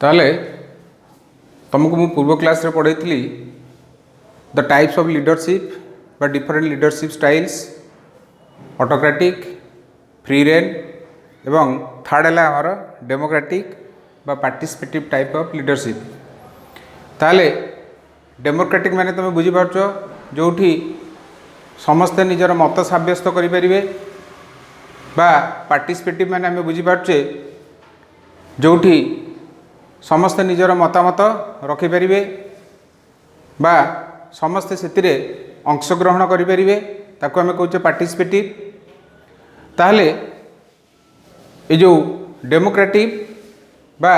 ताले तुमको मु पूर्व क्लास रे पढ़ाई द टाइप्स ऑफ लीडरशिप बा different leadership styles autocratic free rein एवं थर्ड है आमर डेमोक्रेटिक बा पार्टिसिपेटिव टाइप ऑफ लीडरशिप। ताले डेमोक्रेटिक माने तुम बुझीपार जो समस्ते निजर मत सब्यस्त करें बा पार्टिसिपेटिव माने आम बुझीपारे जो समस्ते निजर मतामत रखिपारे बा समस्ते से अंशग्रहण करें ताको आम कहे पार्टिसिपेटिव। ताहले ये जो डेमोक्रेटिव बा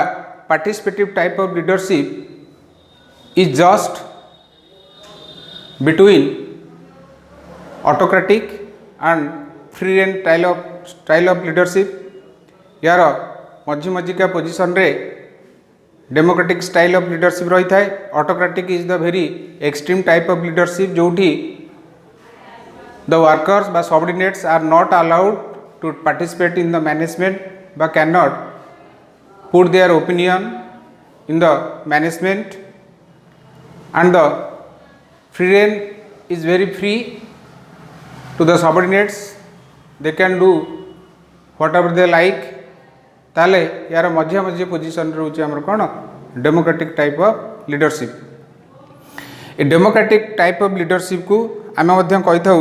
participative type of leadership is just between autocratic and free rein style of leadership. यार मझी मझिका पोजिशन रे डेमोक्रेटिक स्टाइल ऑफ लीडरशिप रही है। Autocratic is the very extreme type of leadership जोठी द वर्कर्स बा subordinates are not allowed to participate in the management बा can not put their opinion in the management and the free rein is very free to the subordinates, they can do whatever they like। ताले यार मझे मझे position रोचे आमर कौन democratic type of leadership. ए democratic type of leadership को आम कही था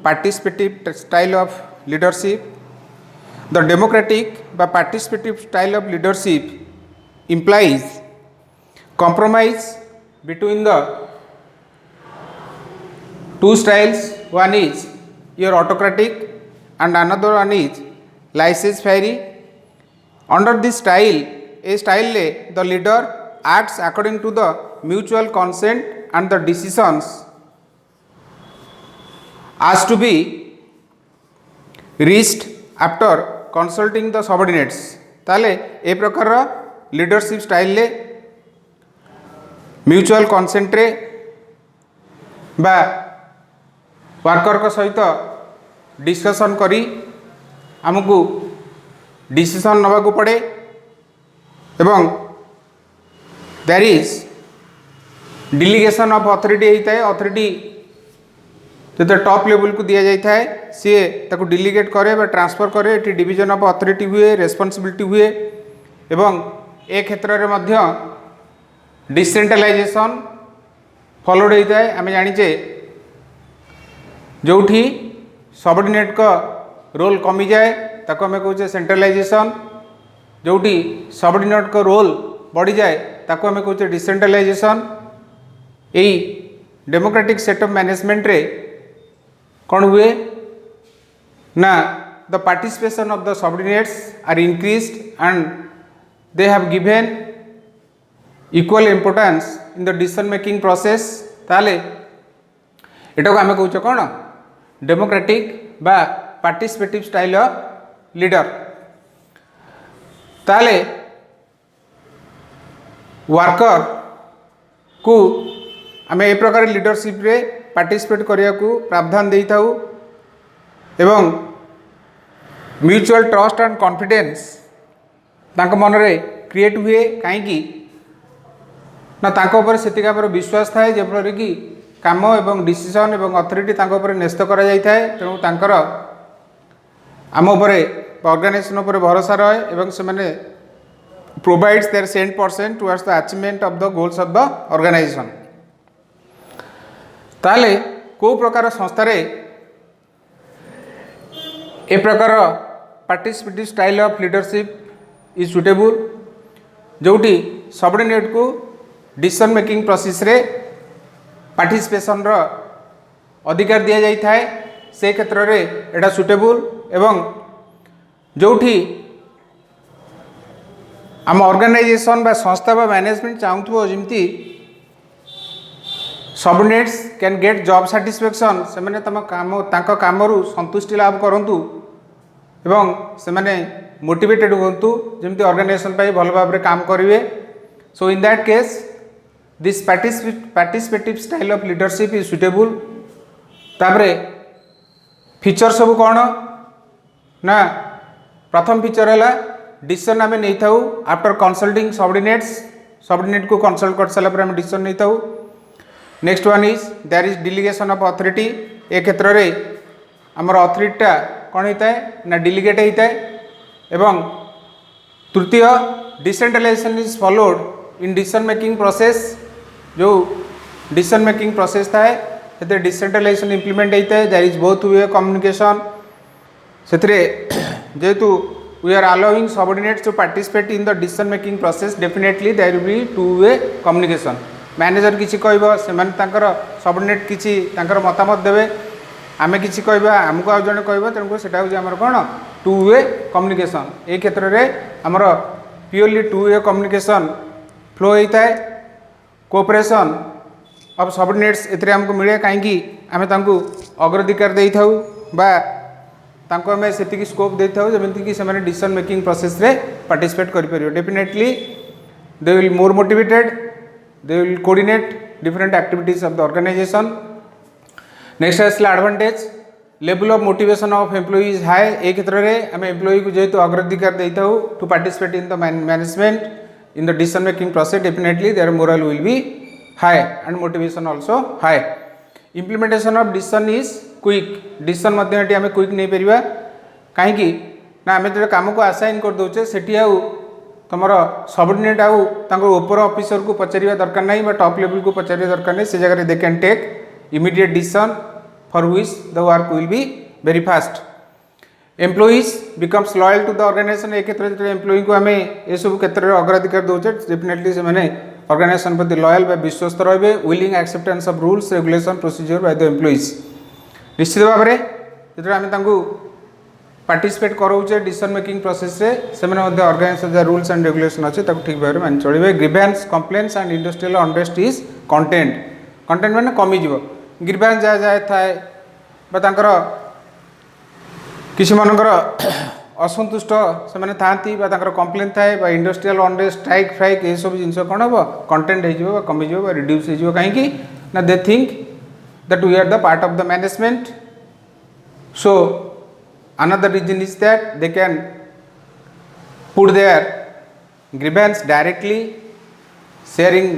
participative style of leadership. The democratic बा participative style of leadership implies compromise between the two styles। one is your autocratic and another one is laissez-faire। Under this style, a style the leader acts according to the mutual consent and the decisions as to be reached after consulting the subordinates। ताले ए प्रकार leadership style ले mutual consent रे बा worker को सहित discussion करी आमको decision नवा को पड़े एवं there is delegation of authority होता है। अथॉरिटी जो टॉप लेवल को दिया जाता है सी ताको डिलीगेट करे बा ट्रांसफर करे। ये डिवीजन ऑफ अथॉरिटी हुए रेस्पॉन्सिबिलिटी हुए एवं ए क्षेत्र में मध्य डिसेंट्रलाइजेशन फॉलोड होता है। आम जानीचे जोठी सबऑर्डिनेट का रोल कमी जाए ताको हमें कहे सेंट्रलाइजेशन। जोठी सबऑर्डिनेट का रोल बढ़ी जाए ताको हमें कहे डिसेंट्रलाइजेशन। यही डेमोक्रेटिक सेटअप मैनेजमेंट रे कौन हुए ना the participation of the subordinates are increased and they have given equal importance in the decision making process. ताले एटा को आम कहे कौन डेमोक्रेटिक बा पार्टिसिपेटिव स्टाइल ऑफ लीडर। ताले वर्कर को आम ए प्रकार लीडरशिप रे पार्टिसिपेट करिया को प्रावधान देई थाउ एवं म्यूचुअल ट्रस्ट एंड कॉन्फिडेंस तांको मन रे क्रिएट हुए कहीं ना तांको ऊपर सेतिका पर विश्वास थाए जेपरि कि काम एवं डिसीजन एवं अथॉरिटी तांको ऊपर न्यस्त करा जाय थाए। तेणु तांकर आम उपरे ऑर्गेनाइजेशन उपरे भरोसा रहे एवं से माने provides their 100% towards the achievement of the goals of the organization. ताले को प्रकार संस्था रे ए प्रकार participative style of leadership is suitable जोटी सबऑर्डिनेट को डिसीजन मेकिंग प्रोसेस रे पार्टिसिपेशन रो अधिकार दिया जाई थाए से क्षेत्र रे एटा सुटेबल एवं जोठी आम ऑर्गेनाइजेशन बा संस्था बा मैनेजमेंट चाहूथबो जिमती subordinates can get job satisfaction से माने तम काम तांको कामरू संतुष्टि लाभ करंतु एवं से माने मोटिवेटेड होंतु जिमती ऑर्गेनाइजेशन पाई भल भाव रे काम करिवे। So in that case this participative style of leadership is suitable. तापरे फीचर सब कौन ना प्रथम फीचर है डिसीजन आम नहीं था आफ्टर कंसल्टिंग सबऑर्डिनेट को कंसल्ट कर सारा आम डिसीजन नहीं था। Next one is there is delegation of authority. ए क्षेत्र में आमर अथॉरिटीटा कौन होता है ना डिलीगेट होता है। एवं तृतीय decentralization is followed in decision making process. जो डिसीजन मेकिंग प्रोसेस था से डिसेंट्रलाइजेशन इम्प्लीमेंट होता है। There is both way communication से जेहेतु we are allowing subordinates to participate in the decision making process definitely there will be two way communication. Manager किसी कह subordinate किसी मतामत देवे आमे किसी कहबा आमको आउ जने कहबा तेणुक सेटा हूँ आमर कौन टू वे कम्युनिकेशन। ए क्षेत्र में आमर purely to way communication flow होता है। कोऑपरेशन ऑफ सबऑर्डिनेट्स एथिरे हमको मिले कहीं आमे तांको अग्राधिकार दे था बा तांको आमे सेतिकी स्कोप दे था जमीन कि से डिसीजन मेकिंग प्रोसेस रे पार्टिसिपेट करि परियो। Definitely they will more motivated, they will coordinate different activities of the organization. Next आसला advantage level of motivation of employee is high. ए क्षेत्र में आम एम्प्लॉई को जेहेतु अग्राधिकार दे था to participate in the management in the decision making process definitely their morale will be high and motivation also high. Implementation of decision is quick. Decision मध्य आम क्विक नहीं पार कहीं ना आम जो कम को असाइन कर दौचे से तुम सबऑर्डिनेट आपर ऑफिसर को पचार दरकार नहीं टॉप लेवल को पचार दरकार नहीं। से जगह they can take immediate decision for which the work will be very fast. Employees becomes loyal to the organization। एक क्षेत्र में एम्प्लॉई को आम ये सब क्षेत्र में अग्राधिकार दौचे डेफिनेटली से ऑर्गेनाइजेशन प्रति लॉयल बा विश्वस्त रहे। Willing acceptance of rules regulation procedure by the employees. निश्चित भाव में जो आम पार्टिसिपेट कराऊे डिसीजन मेकिंग प्रोसेस से ऑर्गेनाइजेशन रूल्स एंड रेगुलेशन अच्छे ठीक भाव में मान चलिए। Grievance complaints and industrial unrest is content. Content मैंने कमिज ग्रीवेंस जहाँ जहाँ थाए किसी मानकर असंतुष्ट से था कंप्लेन थाए इंडस्ट्रियल अनरेस्ट स्ट्राइक फ्राइक ये सब जिन कौन हम कंटेंट हो कमिज रिड्यूस हो कहीं ना they think that we are the part of the management. So another reason is that they can put their grievance directly sharing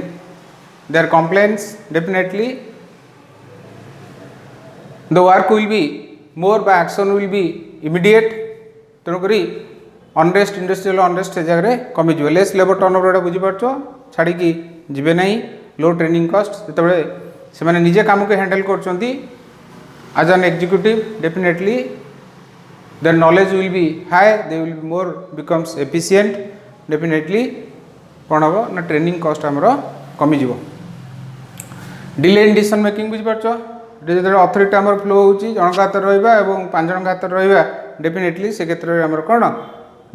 their complaints। definitely the work will be more by action will be immediate। तेणुकरी unrest industrial unrest से जगह कमिज less labour turnover बुझीपार छाड़ी जीवे ना। लो training कस्ट जो से निजे काम को हैंडल कर as an executive definitely their knowledge will be high, they will be more becomes efficient. Definitely कौन हम ना ट्रेनिंग कस्ट आमर कमिज। डिले इन डिसीजन मेकिंग बुझीपार जो अथॉरिटी आमर फ्लो हो जनक हाथ रहा और 5 जन हाथ रहा डेफिनेटली से क्षेत्र में आमर कौन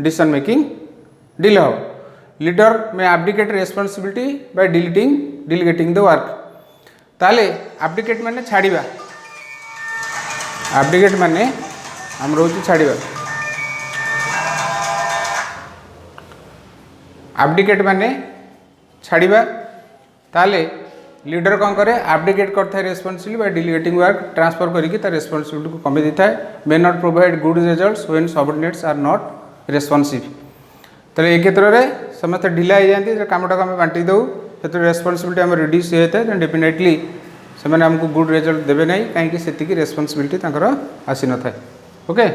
डिसीजन मेकिंग डिले हो। Leader may abdicate responsibility by delegating the work. ताले एब्डिकेट माने छाड़िबा, एब्डिकेट माने आम रोज छाड़िबा। एब्डिकेट माने छाड़िबा ताले लीडर कौन करे एब्डिकेट करता है responsibility by delegating work transfer करके रेस्पॉन्सिबिलिटी को कमी देता है। May not provide good results when subordinates are not responsive. तो ये क्षेत्र में समस्त ढिला हो जाती कमटा को आम बांटी दऊ से रेस्पॉन्सिबिलिटी आम रिड्यूस होता है डेफिनेटली से आमको गुड रिजल्ट देवे ना कहीं से रेस्पॉन्सिबिलिटी आसी न था। ओके।